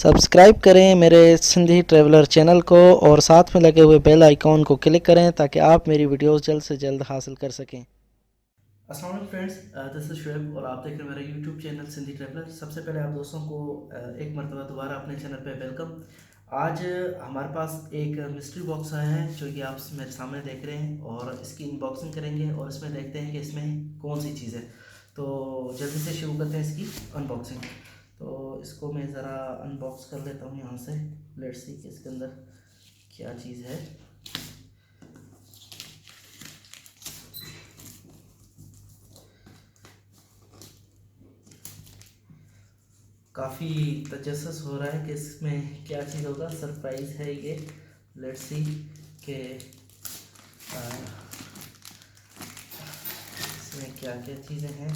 Subscribe करें मेरे Sindhi traveller channel को और साथ में लगे हुए बेल आइकॉन को क्लिक करें ताकि आप मेरी वीडियोस जल्द से जल्द हासिल कर सकें। अस्सलाम वालेकुम फ्रेंड्स, दिस इज़ शुएब और आप देख रहे हैं मेरा यूट्यूब चैनल सिंधी ट्रैवलर। सबसे पहले आप दोस्तों को एक मरतबा दोबारा अपने चैनल पे वेलकम। आज हमारे पास एक मिस्ट्री बॉक्स आया है जो कि आप मेरे सामने देख रहे हैं और इसकी अनबॉक्सिंग करेंगे और इसमें देखते हैं कि इसमें कौन सी चीज़ है। तो जल्दी से शुरू करते हैं इसकी अनबॉक्सिंग। तो इसको मैं ज़रा अनबॉक्स कर लेता हूँ यहाँ से। लेट्स सी कि इसके अंदर क्या चीज़ है। काफ़ी तजस्सुस हो रहा है कि इसमें क्या चीज़ होगा। सरप्राइज़ है ये। लेट्स सी कि इसमें क्या क्या चीज़ें हैं।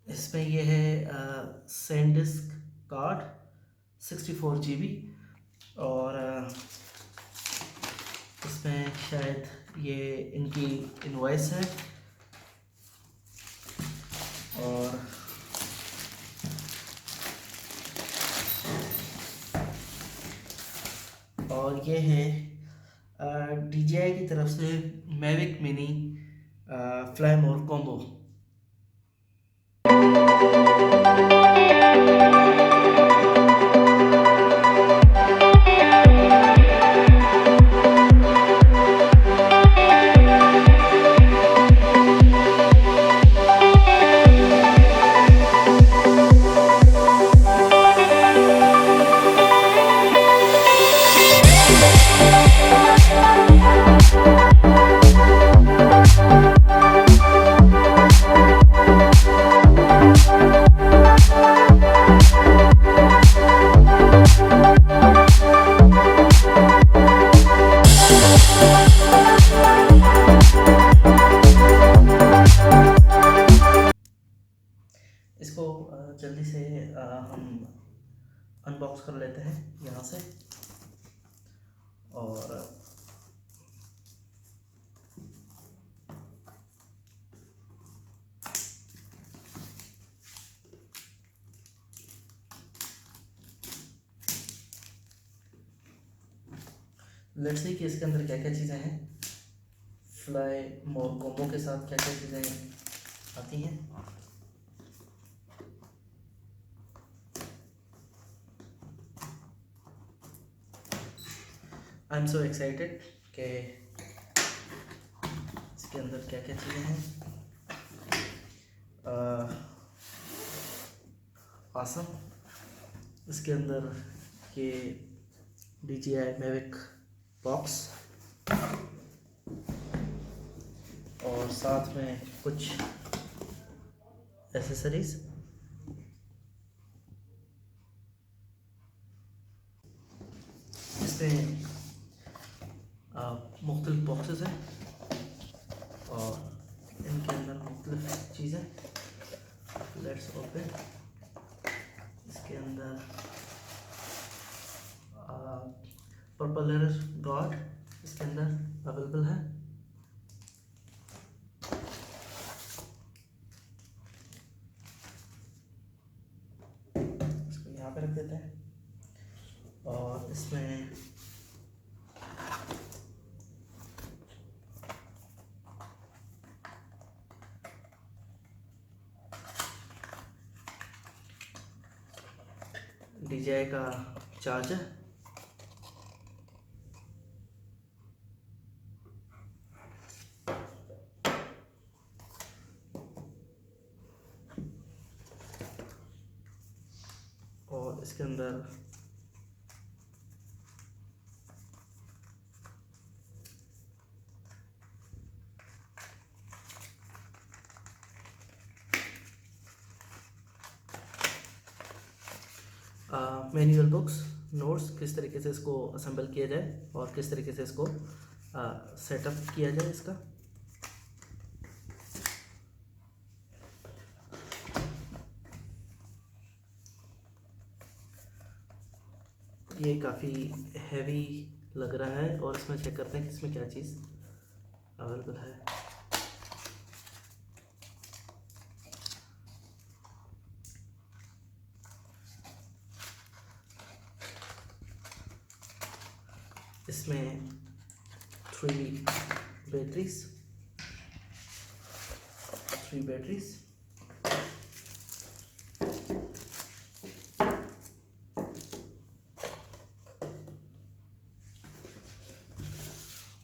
इसमें ये है सैनडिस्क कार्ड 64 GB और इसमें शायद ये इनकी इनवॉइस है और ये है DJI की तरफ से मैविक मिनी फ्लाई मोर कॉम्बो। इसको जल्दी से हम अनबॉक्स कर लेते हैं यहाँ से। और लेट्स सी कि इसके अंदर क्या क्या चीज़ें हैं। फ्लाई मोर कॉम्बो के साथ क्या क्या चीज़ें आती हैं। आई एम सो एक्साइटेड कि इसके अंदर क्या क्या चीज़ें हैं। आसम इसके अंदर ये DJI मैविक बॉक्स और साथ में कुछ एसेसरीज। इसमें मुख्तलिफ बॉक्सेस हैं और इनके अंदर मुख्तलिफ चीज़ें। Let's open. इसके अंदर प्रोपेलर गार्ड इसके अंदर अवेलेबल है। इसको यहाँ पे रख देते हैं और इसमें DJI का चार्जर, और इसके अंदर मैनुअल बुक्स, नोट्स, किस तरीके से इसको असेंबल किया जाए और किस तरीके से इसको सेटअप किया जाए इसका। ये काफ़ी हैवी लग रहा है और इसमें चेक करते हैं कि इसमें क्या चीज़ अवेलेबल है। इसमें 3 बैटरीज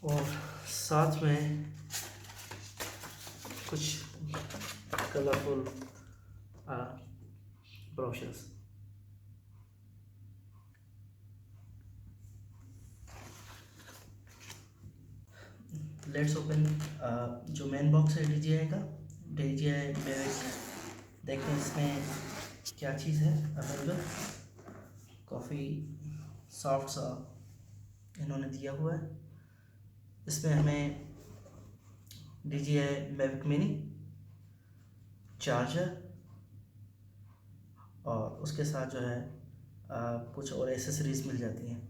और साथ में कुछ कलरफुल ब्रशेस। लेट्स ओपन जो मेन बॉक्स है DJI का, DJI Mavic। देखते हैं इसमें क्या चीज़ है अवेलेबल। काफ़ी सॉफ्ट सा इन्होंने दिया हुआ है। इसमें हमें DJI Mavic Mini, चार्जर और उसके साथ जो है कुछ और एसेसरीज मिल जाती हैं।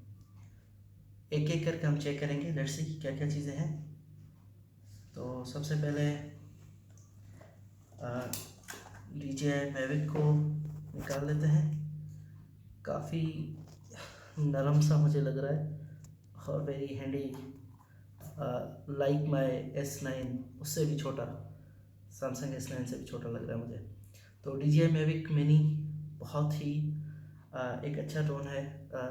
एक एक करके हम चेक करेंगे। लेट्स सी क्या क्या चीज़ें हैं। तो सबसे पहले DJI Mavic को निकाल लेते हैं। काफ़ी नरम सा मुझे लग रहा है और very handy, like my S9, उससे भी छोटा, सैमसंग S9 से भी छोटा लग रहा है मुझे। तो DJI Mavic Mini बहुत ही एक अच्छा ड्रोन है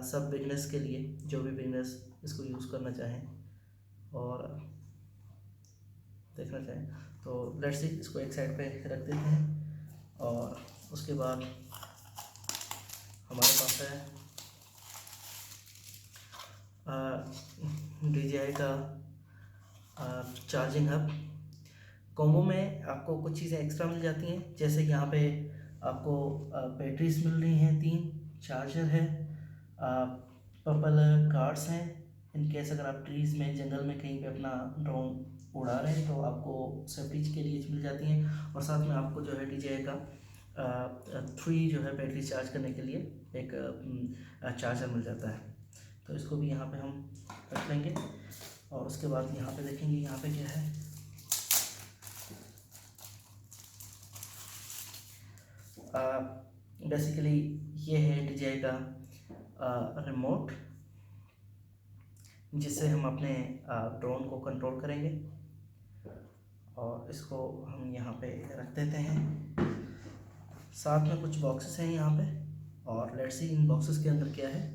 सब बिजनेस के लिए, जो भी बिजनेस इसको यूज़ करना चाहें और देखना चाहें। तो लेट्स सी, इसको एक साइड पे रख देते हैं और उसके बाद हमारे पास है DJI का चार्जिंग हब। कॉम्बो में आपको कुछ चीज़ें एक्स्ट्रा मिल जाती हैं, जैसे यहाँ पे आपको बैटरीज मिल रही हैं 3, चार्जर है, पर्पल कार्ड्स हैं इन केस अगर आप ट्रीज़ में, जंगल में कहीं पे अपना ड्रोन उड़ा रहे हैं तो आपको सेफ्टी के लिए मिल जाती हैं। और साथ में आपको जो है DJI का 3 जो है बैटरी चार्ज करने के लिए एक चार्जर मिल जाता है। तो इसको भी यहाँ पे हम रख लेंगे और उसके बाद यहाँ पे देखेंगे यहाँ पे क्या है। बेसिकली ये है DJI का रिमोट, जिससे हम अपने ड्रोन को कंट्रोल करेंगे और इसको हम यहाँ पे रख देते हैं। साथ में कुछ बॉक्सेस हैं यहाँ पे और लेट्स सी इन बॉक्सेस के अंदर क्या है।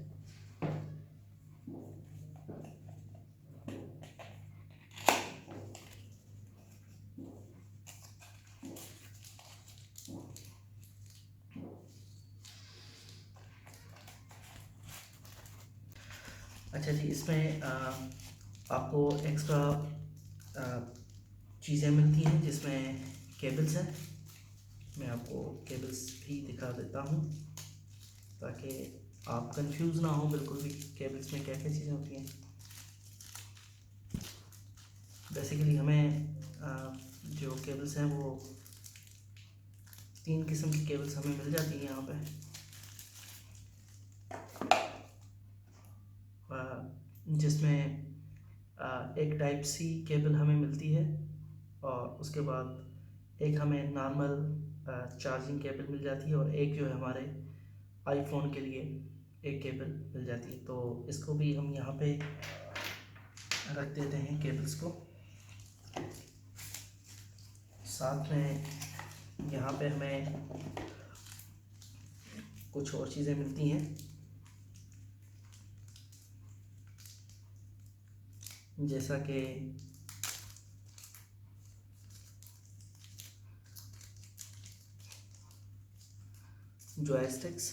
अच्छा जी, इसमें आपको एक्स्ट्रा चीज़ें मिलती हैं जिसमें केबल्स हैं। मैं आपको केबल्स भी दिखा देता हूँ ताकि आप कंफ्यूज ना हो बिल्कुल भी केबल्स में क्या क्या चीज़ें होती हैं। बेसिकली हमें जो केबल्स हैं वो 3 किस्म की केबल्स हमें मिल जाती हैं यहाँ पे। जिसमें एक टाइप सी केबल हमें मिलती है और उसके बाद एक हमें नॉर्मल चार्जिंग केबल मिल जाती है और एक जो है हमारे आईफोन के लिए एक केबल मिल जाती है। तो इसको भी हम यहाँ पे रख देते हैं केबल्स को। साथ में यहाँ पे हमें कुछ और चीज़ें मिलती हैं, जैसा कि जॉयस्टिक्स।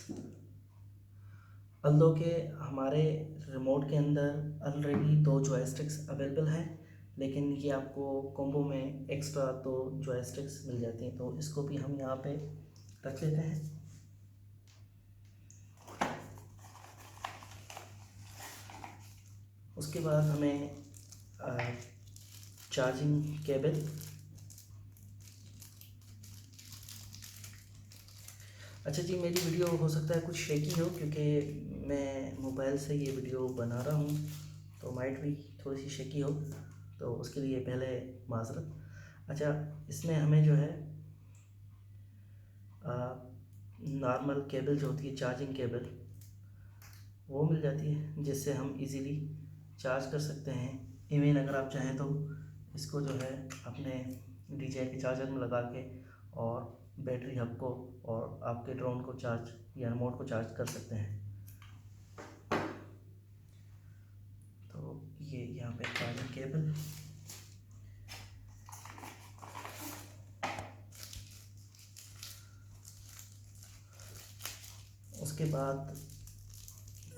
अल्दो के हमारे रिमोट के अंदर ऑलरेडी 2 जॉयस्टिक्स अवेलेबल हैं, लेकिन ये आपको कॉम्बो में एक्स्ट्रा 2 जॉयस्टिक्स मिल जाती हैं। तो इसको भी हम यहाँ पे रख लेते हैं। उसके बाद हमें चार्जिंग केबल, अच्छा जी, मेरी वीडियो हो सकता है कुछ शेकी हो क्योंकि मैं मोबाइल से ये वीडियो बना रहा हूँ, तो माइट भी थोड़ी सी शेकी हो, तो उसके लिए पहले माजरत। अच्छा, इसमें हमें जो है नॉर्मल केबल जो होती है चार्जिंग केबल वो मिल जाती है, जिससे हम इजीली चार्ज कर सकते हैं। इवन अगर आप चाहें तो इसको जो है अपने DJI के चार्जर में लगा के और बैटरी हब को और आपके ड्रोन को चार्ज या रिमोट को चार्ज कर सकते हैं। तो ये यहाँ पे चार्जिंग केबल, उसके बाद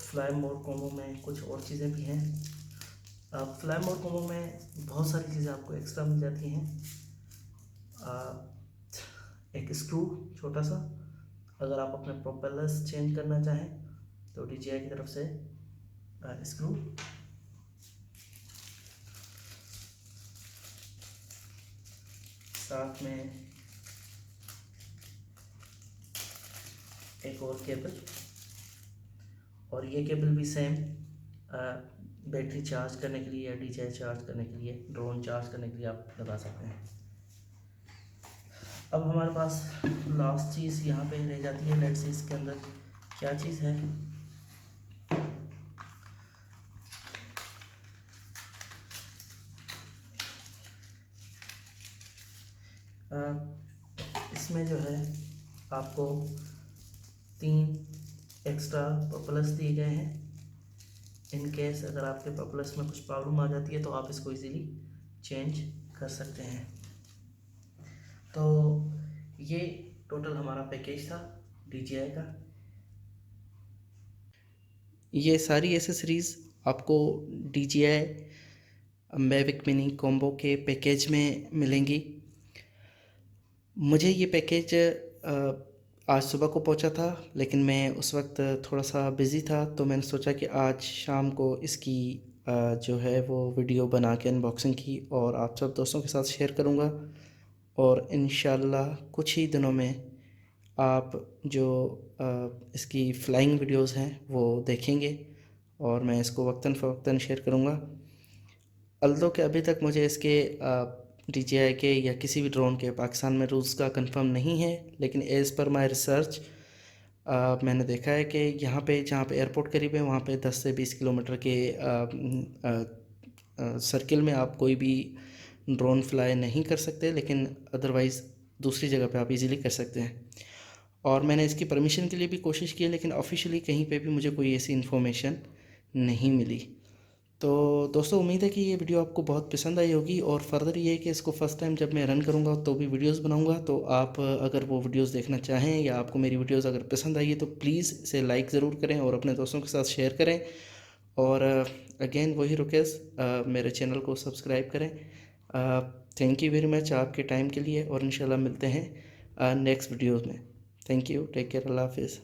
फ्लाई मोड कॉम्बो में कुछ और चीज़ें भी हैं। अब फ्लाई मोड कॉम्बो में बहुत सारी चीज़ें आपको एक्स्ट्रा मिल जाती हैं। एक स्क्रू छोटा सा, अगर आप अपने प्रोपेलर्स चेंज करना चाहें तो DJI की तरफ से स्क्रू, साथ में एक और केबल, और ये केबल भी सेम बैटरी चार्ज करने के लिए या DJI चार्ज करने के लिए, ड्रोन चार्ज करने के लिए आप लगा सकते हैं। अब हमारे पास लास्ट चीज़ यहाँ पे रह जाती है। लेट्स सी इसके अंदर क्या चीज़ है। इसमें जो है आपको 3 एक्स्ट्रा प्रोपेलर्स दिए गए हैं। इन केस अगर आपके प्रोपेलर्स में कुछ प्रॉब्लम आ जाती है तो आप इसको इजीली चेंज कर सकते हैं। तो ये टोटल हमारा पैकेज था DJI का। ये सारी एसेसरीज़ आपको DJI मैविक मिनी कॉम्बो के पैकेज में मिलेंगी। मुझे ये पैकेज आज सुबह को पहुंचा था, लेकिन मैं उस वक्त थोड़ा सा बिज़ी था, तो मैंने सोचा कि आज शाम को इसकी जो है वो वीडियो बना के अनबॉक्सिंग की और आप सब दोस्तों के साथ शेयर करूंगा। और इंशाल्लाह कुछ ही दिनों में आप जो इसकी फ़्लाइंग वीडियोस हैं वो देखेंगे और मैं इसको वक्तन फ़वक्तन शेयर करूंगा। अल्दो के अभी तक मुझे इसके DJI के या किसी भी ड्रोन के पाकिस्तान में रूल्स का कंफर्म नहीं है, लेकिन एज़ पर माय रिसर्च मैंने देखा है कि यहाँ पे जहाँ पे एयरपोर्ट करीब है वहाँ पे 10 से 20 किलोमीटर के सर्किल में आप कोई भी ड्रोन फ्लाई नहीं कर सकते, लेकिन अदरवाइज़ दूसरी जगह पे आप इजीली कर सकते हैं। और मैंने इसकी परमिशन के लिए भी कोशिश की है, लेकिन ऑफिशियली कहीं पे भी मुझे कोई ऐसी इन्फॉर्मेशन नहीं मिली। तो दोस्तों उम्मीद है कि ये वीडियो आपको बहुत पसंद आई होगी। और फर्दर ये है कि इसको फर्स्ट टाइम जब मैं रन करूँगा तो भी वीडियोस बनाऊँगा, तो आप अगर वो वीडियोस देखना चाहें या आपको मेरी वीडियोस अगर पसंद आई है तो प्लीज़ इसे लाइक ज़रूर करें और अपने दोस्तों के साथ शेयर करें। और अगेन वही रिक्वेस्ट, मेरे चैनल को सब्सक्राइब करें। थैंक यू वेरी मच आपके टाइम के लिए और इंशाल्लाह मिलते हैं नेक्स्ट वीडियोज़ में। थैंक यू, टेक केयर, अल्लाह हाफिज़।